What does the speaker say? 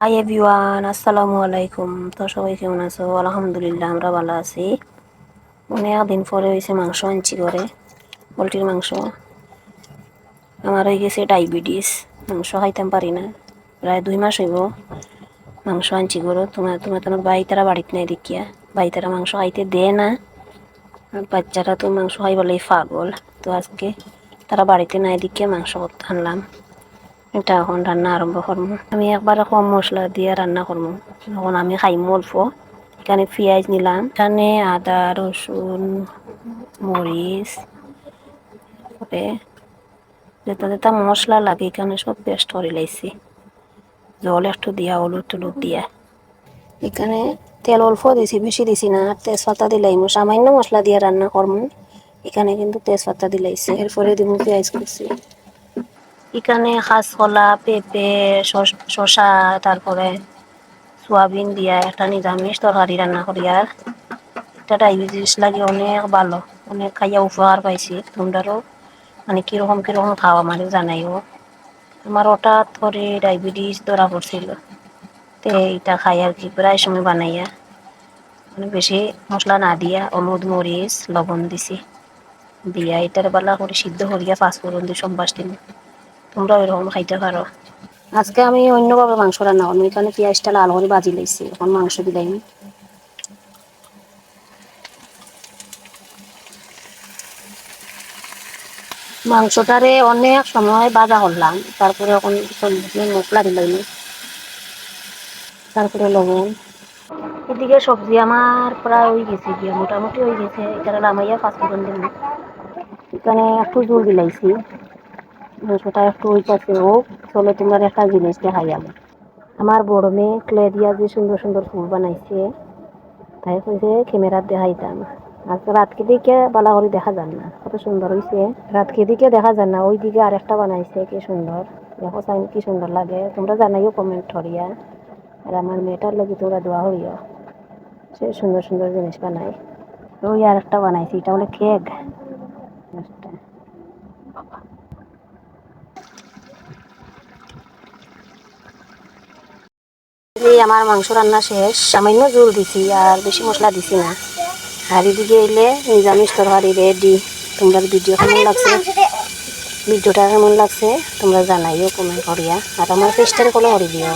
Hi everyone, আসসালামু আলাইকুম। তো সবাই কেমন আছো? আলহামদুলিল্লাহ, আমরা ভালো আছি। অনেক দিন পরে হয়েছে মাংস আনছি করে, পোলট্রির মাংস। আমার হয়ে গেছে ডায়াবেটিস, মাংস খাইতাম পারি না। প্রায় 2 মাস হইব মাংস আনছি করে। তোমার ভাই তারা বাড়িতে নেই দেখিয়া, ভাই তারা মাংস খাইতে দেয় না। আর বাচ্চারা তো মাংস খাই বলেই পাগল। তো আজকে তারা বাড়িতে নাই দেখিয়া মাংস করতে আনলাম। এটা এখন রান্না আরম্ভ করবো। আমি একবার কম মশলা দিয়ে রান্না করবো। এখন আমি খাইমু অল্প। এখানে পেঁয়াজ নিলাম, এখানে আদা, রসুন, মরিচ, তারপরে যেটা যেটা মশলা লাগে এখানে সব পেস্ট করে লাইছি। জল একটু দিয়া, হলুদ টলুদ দিয়া। এখানে তেল অল্প দিছি, বেশি দিছি না। আর তেজপাতা দিলাইমু, সামান্য মশলা দিয়ে রান্না করবো। এখানে কিন্তু তেজপাতা দিলাইছি। এরপরে দিব পেঁয়াজ কুচি। এখানে কাঁচকলা, পেঁপে, শসা, তারপরে সোয়াবিন দিয়া একটা নিরামিষ তরকারি রান্না করি। আর এটা ডায়াবেটিস লাগে অনেক ভালো, অনেক খাইয়া উপকার পাইছি। তোমরাও মানে কিরকম কিরকম খাওয়া মানে জানাইও। আমার হঠাৎ করে ডায়াবেটিস ধরা পড়ছিল, তো এটা খাই আর কি প্রায় সময় বানাইয়া। মানে বেশি মশলা না দিয়া হলুদ মরিচ লবণ দিছি, দিয়া এটার বেলা করে সিদ্ধ করিয়া পাঁচফোড়ন দিয়ে সম্বাস দিন। তোমরা ওইরকম খাইতে পারো। আজকে আমি অন্যভাবে মাংস রান্না করবো। এখানে পেঁয়াজটা লাল করে বাজি লাইছি, এখন মাংস দিলাম। মাংসটারে অনেক সময় ভাজা করলাম, তারপরে এখন মশলা দিলাম, তারপরে লবণ। এদিকে সবজি আমার প্রায় হয়ে গেছে গিয়ে, মোটামুটি হয়ে গেছে। এটা নামাইয়া পাঁচফোড়ন দিলাম। এখানে একটু জল দিলাইছি, মাংসটা একটু হইতাছে। ও চলো তোমার একটা জিনিস দেখাই। আমার বড় মেয়ে ক্লে দিয়া যে সুন্দর সুন্দর ফুল বানাইছে, তাই কইছে ক্যামেরার দেখাইতাম। আজকে রাতকে দিকে বালা করে দেখা যান না, কত সুন্দর হয়েছে। রাতকে দিকে দেখা যান না, ওই দিকে আরেকটা বানাইছে, কি সুন্দর। দেখো চাই কি সুন্দর লাগে, তোমরা জানাইও কমেন্ট করিয়া। আর আমার মেয়েটার লাগে তোমরা দোয়া হইও, সে সুন্দর সুন্দর জিনিস বানায়। ওই আরেকটা বানাইছি, এটা হলো কেক। এই আমার মাংস রান্না শেষ, সামান্য জল দিছি আর বেশি মশলা দিছি না। আর এদিকে এলে নিরামিষ তরকারি রেডি। তোমরা ভিডিওটা কেমন লাগছে তোমরা জানাইও কমেন্ট করিয়া। আর আমার পেজটার ফলো করে দিও।